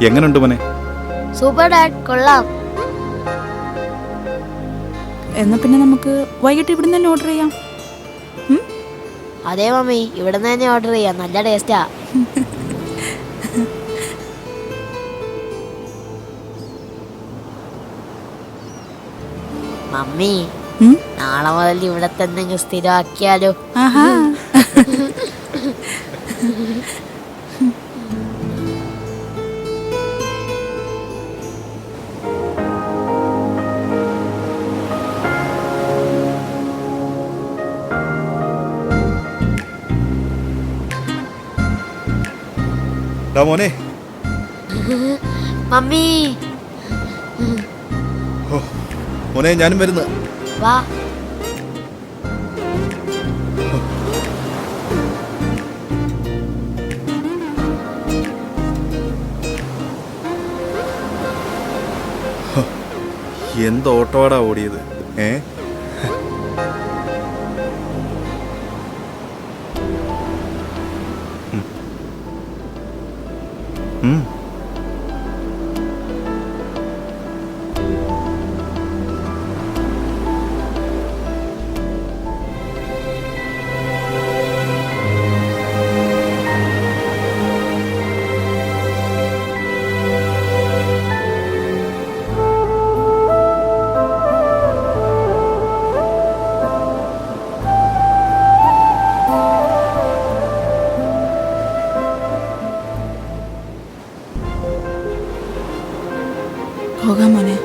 എങ്ങനെയുണ്ട് മോനെ? Super dad, കൊള്ളാം. എന്നാ പിന്നെ നമുക്ക് വൈകിട്ട് ഇവിടുന്ന് തന്നെ ഓർഡർ ചെയ്യാം. അതെ മമ്മി, ഇവിടുന്ന് തന്നെ ഓർഡർ ചെയ്യാം. നല്ല ടേസ്റ്റാ. മമ്മി, നാളെ മുതൽ ഇവിടെ തന്നെ സ്ഥിരമാക്കിയാലോ? ആഹാ. മോനെ, മമ്മി മോനെ ഞാനും വരുന്നു. വാ. എന്ത് ഓട്ടോടാ ഓടിയത്? പോകാം മോനെ.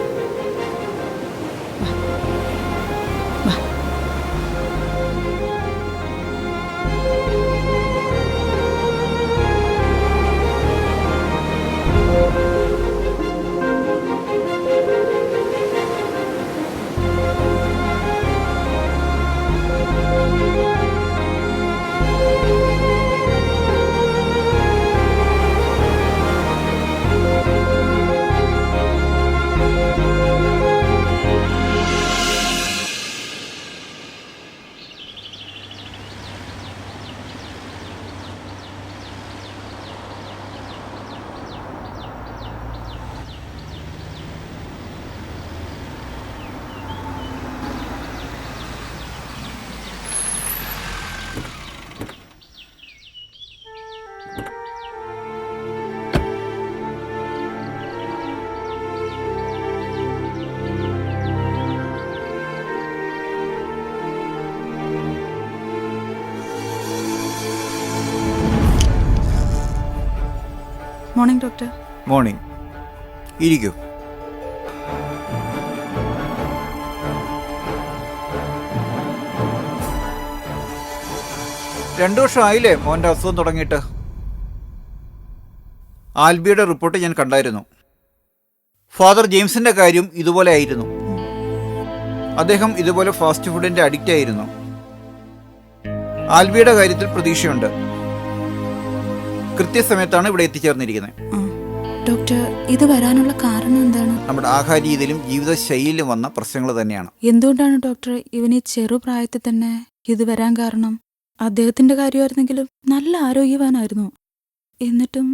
Morning doctor. മോർണിംഗ്. ഇരിക്കൂ. രണ്ടു വർഷമായില്ലേ മോൻ്റെ അസുഖം തുടങ്ങിയിട്ട്? ആൽബിയുടെ റിപ്പോർട്ട് ഞാൻ കണ്ടായിരുന്നു. ഫാദർ ജെയിംസിന്റെ കാര്യം ഇതുപോലെ ആയിരുന്നു. അദ്ദേഹം ഇതുപോലെ ഫാസ്റ്റ് ഫുഡിന്റെ അഡിക്റ്റ് ആയിരുന്നു. ആൽബിയുടെ കാര്യത്തിൽ പ്രതീക്ഷയുണ്ട്. കൃത്യസമയത്താണ് ഇവിടെ എത്തിച്ചേർന്നിരിക്കുന്നത്. ഡോക്ടർ, ഇത് വരാനുള്ള കാരണം എന്താണ്? നമ്മുടെ ആഹാര രീതിയിലും ജീവിതശൈലിയിലും വന്ന പ്രശ്നങ്ങൾ തന്നെയാണ്. എന്തുകൊണ്ടാണ് ഡോക്ടർ ഇവന് ചെറുപ്രായത്തിൽ തന്നെ ഇത് വരാൻ കാരണം? അദ്ദേഹത്തിന്റെ കാര്യമായിരുന്നെങ്കിലും നല്ല ആരോഗ്യവാനായിരുന്നു. എന്നിട്ടും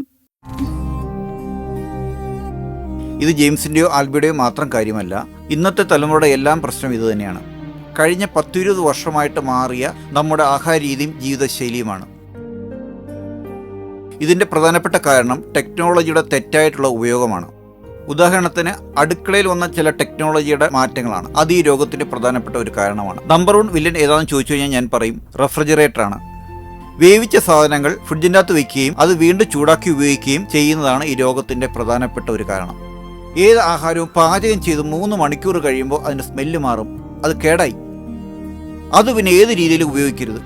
ഇത് ജെയിംസിന്റെയോ ആൽബിയുടെയോ മാത്രം കാര്യമല്ല. ഇന്നത്തെ തലമുറയുടെ എല്ലാം പ്രശ്നം ഇത് തന്നെയാണ്. കഴിഞ്ഞ 10-20 വർഷമായിട്ട് മാറിയ നമ്മുടെ ആഹാര രീതിയും ജീവിതശൈലിയുമാണ്. ഇതിൻ്റെ പ്രധാനപ്പെട്ട കാരണം ടെക്നോളജിയുടെ തെറ്റായിട്ടുള്ള ഉപയോഗമാണ്. ഉദാഹരണത്തിന് അടുക്കളയിൽ വന്ന ചില ടെക്നോളജിയുടെ മാറ്റങ്ങളാണ്. അത് ഈ രോഗത്തിൻ്റെ പ്രധാനപ്പെട്ട ഒരു കാരണമാണ്. നമ്പർ 1 വില്ലൻ ഏതാണെന്ന് ചോദിച്ചു കഴിഞ്ഞാൽ ഞാൻ പറയും റെഫ്രിജറേറ്ററാണ്. വേവിച്ച സാധനങ്ങൾ ഫ്രിഡ്ജിൻ്റെ അകത്ത് വയ്ക്കുകയും അത് വീണ്ടും ചൂടാക്കി ഉപയോഗിക്കുകയും ചെയ്യുന്നതാണ് ഈ രോഗത്തിൻ്റെ പ്രധാനപ്പെട്ട ഒരു കാരണം. ഏത് ആഹാരവും പാചകം ചെയ്ത് 3 മണിക്കൂർ കഴിയുമ്പോൾ അതിൻ്റെ സ്മെല്ല് മാറും. അത് കേടായി. അത് പിന്നെ ഏത് രീതിയിൽ ഉപയോഗിക്കരുത്.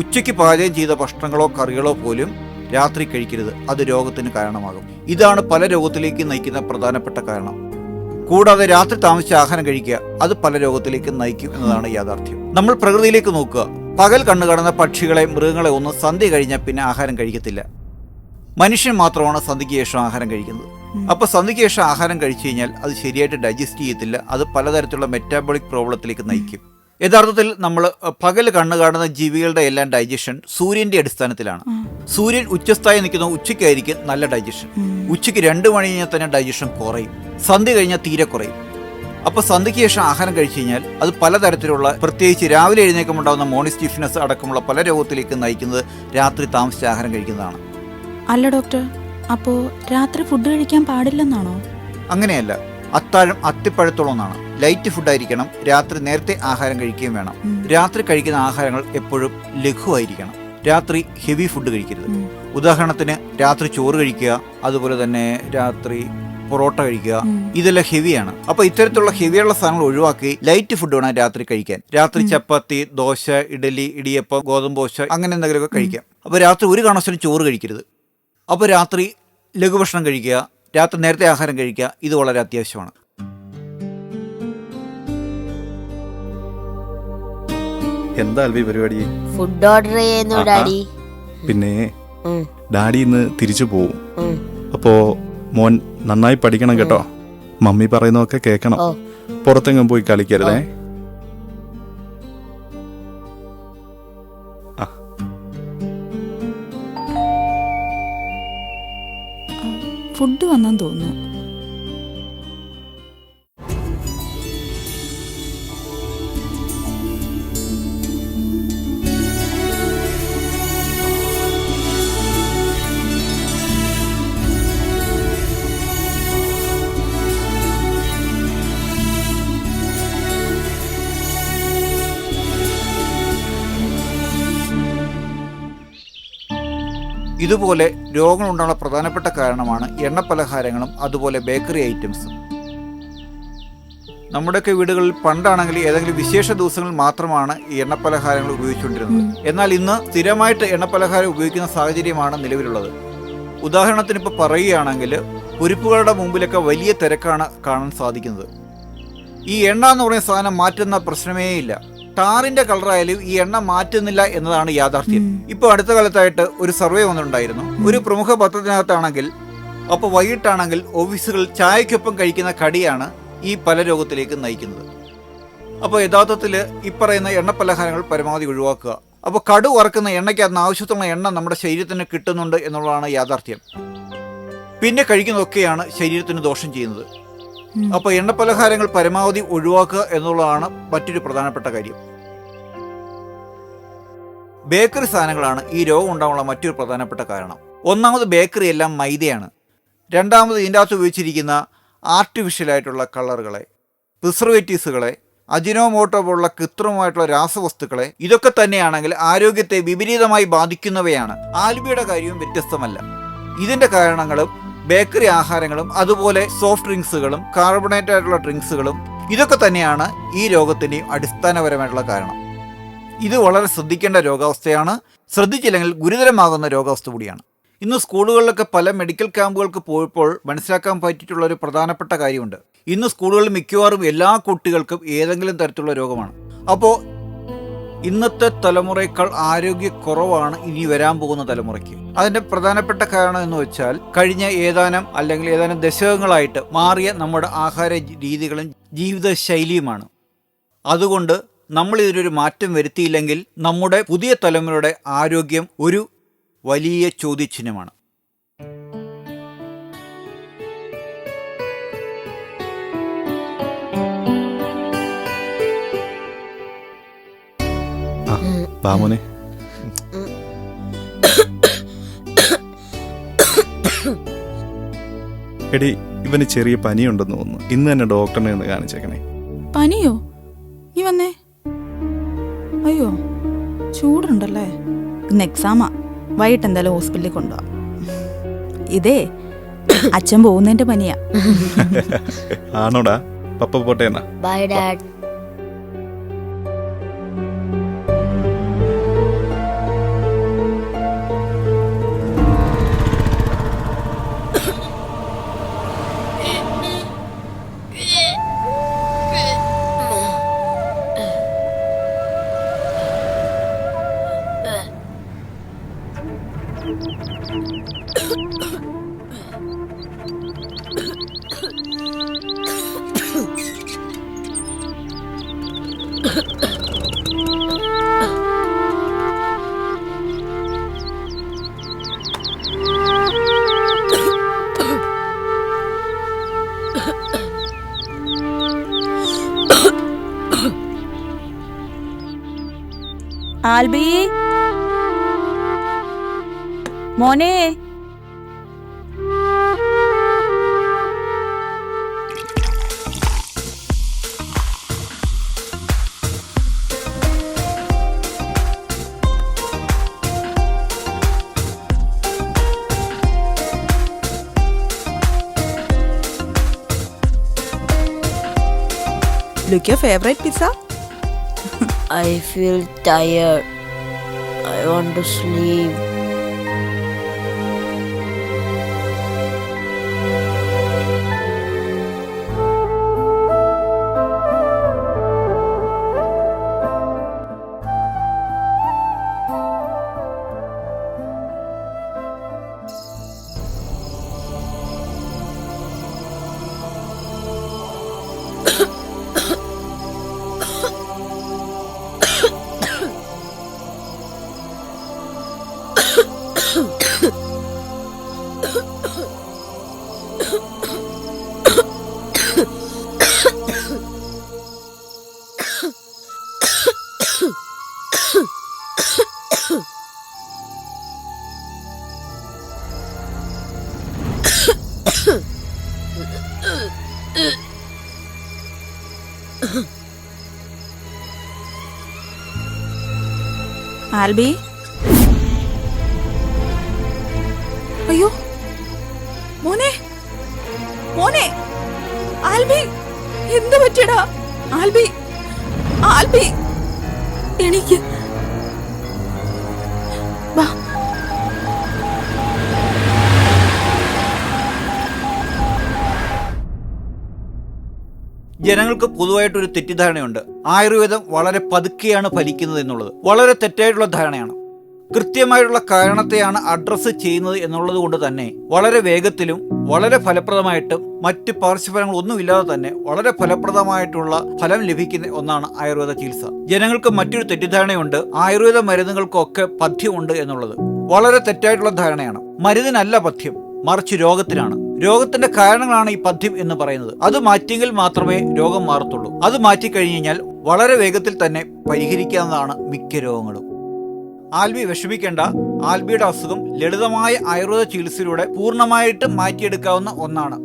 ഉച്ചയ്ക്ക് പാചകം ചെയ്ത ഭക്ഷണങ്ങളോ കറികളോ പോലും രാത്രി കഴിക്കരുത്. അത് രോഗത്തിന് കാരണമാകും. ഇതാണ് പല രോഗത്തിലേക്ക് നയിക്കുന്ന പ്രധാനപ്പെട്ട കാരണം. കൂടാതെ രാത്രി താമസിച്ച് ആഹാരം കഴിക്കുക, അത് പല രോഗത്തിലേക്ക് നയിക്കും എന്നതാണ് യാഥാർത്ഥ്യം. നമ്മൾ പ്രകൃതിയിലേക്ക് നോക്കുക. പകൽ കണ്ണു കാണുന്ന പക്ഷികളെ മൃഗങ്ങളെ ഒന്നും സന്ധ്യ കഴിഞ്ഞാൽ പിന്നെ ആഹാരം കഴിക്കത്തില്ല. മനുഷ്യൻ മാത്രമാണ് സന്ധ്യയ്ക്ക് ശേഷം ആഹാരം കഴിക്കുന്നത്. അപ്പോൾ സന്ധ്യയ്ക്ക് ശേഷം ആഹാരം കഴിച്ചു കഴിഞ്ഞാൽ അത് ശരിയായിട്ട് ഡൈജസ്റ്റ് ചെയ്യത്തില്ല. അത് പലതരത്തിലുള്ള മെറ്റാബോളിക് പ്രോബ്ലത്തിലേക്ക് നയിക്കും. യഥാർത്ഥത്തിൽ നമ്മൾ പകൽ കണ്ണു കാണുന്ന ജീവികളുടെ എല്ലാം ഡൈജഷൻ സൂര്യന്റെ അടിസ്ഥാനത്തിലാണ്. സൂര്യൻ ഉച്ചസ്ഥായി നിൽക്കുന്ന ഉച്ചയ്ക്കായിരിക്കും നല്ല ഡൈജഷൻ. ഉച്ചയ്ക്ക് 2 മണി കഴിഞ്ഞാൽ തന്നെ ഡൈജഷൻ കുറയും, സന്ധ്യ കഴിഞ്ഞാൽ തീരെ കുറയും. അപ്പോൾ സന്ധ്യയ്ക്ക് ശേഷം ആഹാരം കഴിച്ചു കഴിഞ്ഞാൽ അത് പലതരത്തിലുള്ള, പ്രത്യേകിച്ച് രാവിലെ എഴുന്നേക്കുമ്പോണ്ടാകുന്ന മോർണിംഗ് സ്റ്റിഫ്നെസ് അടക്കമുള്ള പല രോഗത്തിലേക്ക് നയിക്കുന്നത് രാത്രി താമസിച്ച് ആഹാരം കഴിക്കുന്നതാണ്. അല്ല ഡോക്ടർ, അപ്പോ രാത്രി ഫുഡ് കഴിക്കാൻ പാടില്ലെന്നാണോ? അങ്ങനെയല്ല, അത്താഴം അത്തിപ്പഴത്തോളം എന്നാണ്. ലൈറ്റ് ഫുഡായിരിക്കണം, രാത്രി നേരത്തെ ആഹാരം കഴിക്കുകയും വേണം. രാത്രി കഴിക്കുന്ന ആഹാരങ്ങൾ എപ്പോഴും ലഘുവായിരിക്കണം. രാത്രി ഹെവി ഫുഡ് കഴിക്കരുത്. ഉദാഹരണത്തിന് രാത്രി ചോറ് കഴിക്കുക, അതുപോലെ തന്നെ രാത്രി പൊറോട്ട കഴിക്കുക, ഇതെല്ലാം ഹെവിയാണ്. അപ്പൊ ഇത്തരത്തിലുള്ള ഹെവിയുള്ള സാധനങ്ങൾ ഒഴിവാക്കി ലൈറ്റ് ഫുഡ് വേണം രാത്രി കഴിക്കാൻ. രാത്രി ചപ്പാത്തി, ദോശ, ഇഡലി, ഇടിയപ്പം, ഗോതമ്പ് ദോശ, അങ്ങനെ എന്തെങ്കിലുമൊക്കെ കഴിക്കാം. അപ്പൊ രാത്രി ഒരു കാരണവശാലും ചോറ് കഴിക്കരുത്. അപ്പോൾ രാത്രി ലഘുഭക്ഷണം കഴിക്കുക, രാത്രി നേരത്തെ ആഹാരം കഴിക്കുക, ഇത് വളരെ അത്യാവശ്യമാണ്. എന്താ അൽവി പരിപാടി? ഫുഡ് ഓർഡർ ചെയ്യുന്നു ഡാഡി. പിന്നെ ഡാഡി ഇന്ന് തിരിച്ചു പോവും. അപ്പോ മോൻ നന്നായി പഠിക്കണം കേട്ടോ. മമ്മി പറയുന്നതൊക്കെ കേൾക്കണം. പുറത്തെങ്ങും പോയി കളിക്കരുതേ. ഫുഡ് വന്നെന്ന് തോന്നുന്നു. ഇതുപോലെ രോഗങ്ങളുണ്ടാകുന്ന പ്രധാനപ്പെട്ട കാരണമാണ് എണ്ണപ്പലഹാരങ്ങളും അതുപോലെ ബേക്കറി ഐറ്റംസും. നമ്മുടെയൊക്കെ വീടുകളിൽ പണ്ടാണെങ്കിൽ ഏതെങ്കിലും വിശേഷ ദിവസങ്ങളിൽ മാത്രമാണ് ഈ എണ്ണപ്പലഹാരങ്ങൾ ഉപയോഗിച്ചുകൊണ്ടിരുന്നത്. എന്നാൽ ഇന്ന് സ്ഥിരമായിട്ട് എണ്ണപ്പലഹാരം ഉപയോഗിക്കുന്ന സാഹചര്യമാണ് നിലവിലുള്ളത്. ഉദാഹരണത്തിന് ഇപ്പോൾ പറയുകയാണെങ്കിൽ പൊരിപ്പുകളുടെ മുമ്പിലൊക്കെ വലിയ തിരക്കാണ് കാണാൻ സാധിക്കുന്നത്. ഈ എണ്ണ എന്ന് പറയുന്ന സാധനം മാറ്റുന്ന പ്രശ്നമേ ഇല്ല. ടാറിന്റെ കളറായാലും ഈ എണ്ണ മാറ്റുന്നില്ല എന്നതാണ് യാഥാർത്ഥ്യം. ഇപ്പോൾ അടുത്ത കാലത്തായിട്ട് ഒരു സർവേ വന്നിട്ടുണ്ടായിരുന്നു. ഒരു പ്രമുഖ പത്രത്തിനകത്താണെങ്കിൽ, അപ്പോൾ വൈകിട്ടാണെങ്കിൽ ഓഫീസുകളിൽ ചായക്കൊപ്പം കഴിക്കുന്ന കടിയാണ് ഈ പല രോഗത്തിലേക്ക് നയിക്കുന്നത്. അപ്പോൾ യഥാർത്ഥത്തിൽ ഈ പറയുന്ന എണ്ണപ്പലഹാരങ്ങൾ പരമാവധി ഒഴിവാക്കുക. അപ്പോൾ കടു വറക്കുന്ന എണ്ണയ്ക്ക് അതിന് ആവശ്യത്തിലുള്ള എണ്ണ നമ്മുടെ ശരീരത്തിന് കിട്ടുന്നുണ്ട് എന്നുള്ളതാണ് യാഥാർത്ഥ്യം. പിന്നെ കഴിക്കുന്നതൊക്കെയാണ് ശരീരത്തിന് ദോഷം ചെയ്യുന്നത്. അപ്പോൾ എണ്ണപ്പലഹാരങ്ങൾ പരമാവധി ഒഴിവാക്കുക എന്നുള്ളതാണ് മറ്റൊരു പ്രധാനപ്പെട്ട കാര്യം. ബേക്കറി സാധനങ്ങളാണ് ഈ രോഗം ഉണ്ടാകാനുള്ള മറ്റൊരു പ്രധാനപ്പെട്ട കാരണം. ഒന്നാമത് ബേക്കറി എല്ലാം മൈദയാണ്. രണ്ടാമത് ഇതിൻ്റെ അകത്ത് ഉപയോഗിച്ചിരിക്കുന്ന ആർട്ടിഫിഷ്യലായിട്ടുള്ള കളറുകളെ, പ്രിസർവേറ്റീവ്സുകളെ, അജിനോമോട്ടോ പോലുള്ള കൃത്രിമമായിട്ടുള്ള രാസവസ്തുക്കളെ, ഇതൊക്കെ തന്നെയാണെങ്കിൽ ആരോഗ്യത്തെ വിപരീതമായി ബാധിക്കുന്നവയാണ്. ആൽബിയുടെ കാര്യവും വ്യത്യസ്തമല്ല. ഇതിൻ്റെ കാരണങ്ങളും ബേക്കറി ആഹാരങ്ങളും അതുപോലെ സോഫ്റ്റ് ഡ്രിങ്ക്സുകളും കാർബണേറ്റഡ് ആയിട്ടുള്ള ഡ്രിങ്ക്സുകളും ഇതൊക്കെ തന്നെയാണ് ഈ രോഗത്തിൻ്റെയും അടിസ്ഥാനപരമായിട്ടുള്ള കാരണം. ഇത് വളരെ ശ്രദ്ധിക്കേണ്ട രോഗാവസ്ഥയാണ്. ശ്രദ്ധിച്ചില്ലെങ്കിൽ ഗുരുതരമാകുന്ന രോഗാവസ്ഥ കൂടിയാണ്. ഇന്ന് സ്കൂളുകളിലൊക്കെ പല മെഡിക്കൽ ക്യാമ്പുകൾക്ക് പോയപ്പോൾ മനസ്സിലാക്കാൻ പറ്റിയിട്ടുള്ള ഒരു പ്രധാനപ്പെട്ട കാര്യമുണ്ട്. ഇന്ന് സ്കൂളുകളിൽ മിക്കവാറും എല്ലാ കുട്ടികൾക്കും ഏതെങ്കിലും തരത്തിലുള്ള രോഗമാണ്. അപ്പോൾ ഇന്നത്തെ തലമുറയേക്കാൾ ആരോഗ്യക്കുറവാണ് ഇനി വരാൻ പോകുന്ന തലമുറയ്ക്ക്. അതിൻ്റെ പ്രധാനപ്പെട്ട കാരണം എന്ന് വെച്ചാൽ കഴിഞ്ഞ ഏതാനും ദശകങ്ങളായിട്ട് മാറിയ നമ്മുടെ ആഹാര രീതികളും ജീവിതശൈലിയുമാണ്. അതുകൊണ്ട് നമ്മൾ ഇതിനൊരു മാറ്റം വരുത്തിയില്ലെങ്കിൽ നമ്മുടെ പുതിയ തലമുറയുടെ ആരോഗ്യം ഒരു വലിയ ചോദ്യചിഹ്നമാണ്. മോനെ, എടി ഇവന് ചെറിയ പനിയുണ്ടെന്ന് തോന്നുന്നു. ഇന്ന് തന്നെ ഡോക്ടറിനെ ഒന്ന് കാണിച്ചേക്കണേ. പനിയോ? നീ വന്നേ. അയ്യോ, ചൂടുണ്ടല്ലേ. ഇന്ന് എക്സാമാ. വൈകിട്ട് എന്തായാലും ഹോസ്പിറ്റലിൽ കൊണ്ടുപോവാം. ഇതേ അച്ഛൻ പോകുന്നതിന്റെ പനിയാ. ആണോടാ? പപ്പ പോട്ടെ എന്നാ. By dad. ആൽബി മോനെ, look your favorite pizza. I feel tired. I want to sleep. Albi, അയ്യോ മോനെ, മോനെ, ആൽബി, എന്ത് പറ്റിയടാ? ആൽബി, ആൽബി, എനിക്ക് വാ. ജനങ്ങൾക്ക് പൊതുവായിട്ടൊരു തെറ്റിദ്ധാരണയുണ്ട്. ആയുർവേദം വളരെ പതുക്കെയാണ് ഫലിക്കുന്നത് എന്നുള്ളത് വളരെ തെറ്റായിട്ടുള്ള ധാരണയാണ്. കൃത്യമായിട്ടുള്ള കാരണത്തെയാണ് അഡ്രസ്സ് ചെയ്യുന്നത് എന്നുള്ളത് കൊണ്ട് തന്നെ വളരെ വേഗത്തിലും വളരെ ഫലപ്രദമായിട്ടും മറ്റ് പാർശ്വഫലങ്ങൾ ഒന്നുമില്ലാതെ തന്നെ വളരെ ഫലപ്രദമായിട്ടുള്ള ഫലം ലഭിക്കുന്ന ഒന്നാണ് ആയുർവേദ ചികിത്സ. ജനങ്ങൾക്ക് മറ്റൊരു തെറ്റിദ്ധാരണയുണ്ട്, ആയുർവേദ മരുന്നുകൾക്കൊക്കെ പഥ്യമുണ്ട് എന്നുള്ളത് വളരെ തെറ്റായിട്ടുള്ള ധാരണയാണ്. മരുന്നിനല്ല പഥ്യം, മറിച്ച് രോഗത്തിനാണ്. രോഗത്തിന്റെ കാരണങ്ങളാണ് ഈ പഥ്യം എന്ന് പറയുന്നത്. അത് മാറ്റിയെങ്കിൽ മാത്രമേ രോഗം മാറത്തുള്ളൂ. അത് മാറ്റിക്കഴിഞ്ഞു കഴിഞ്ഞാൽ വളരെ വേഗത്തിൽ തന്നെ പരിഹരിക്കാവുന്നതാണ് മിക്ക രോഗങ്ങളും. ആൽബി വിഷമിക്കേണ്ട. ആൽബിയുടെ അസുഖം ലളിതമായ ആയുർവേദ ചികിത്സയിലൂടെ പൂർണ്ണമായിട്ടും മാറ്റിയെടുക്കാവുന്ന ഒന്നാണ്.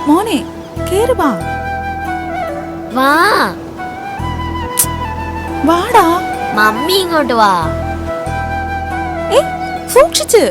മോനെ, കേറ് വാ. വാ, വാടാ. മമ്മി ഇങ്ങോട്ട് വാ. സൂക്ഷിച്ച്.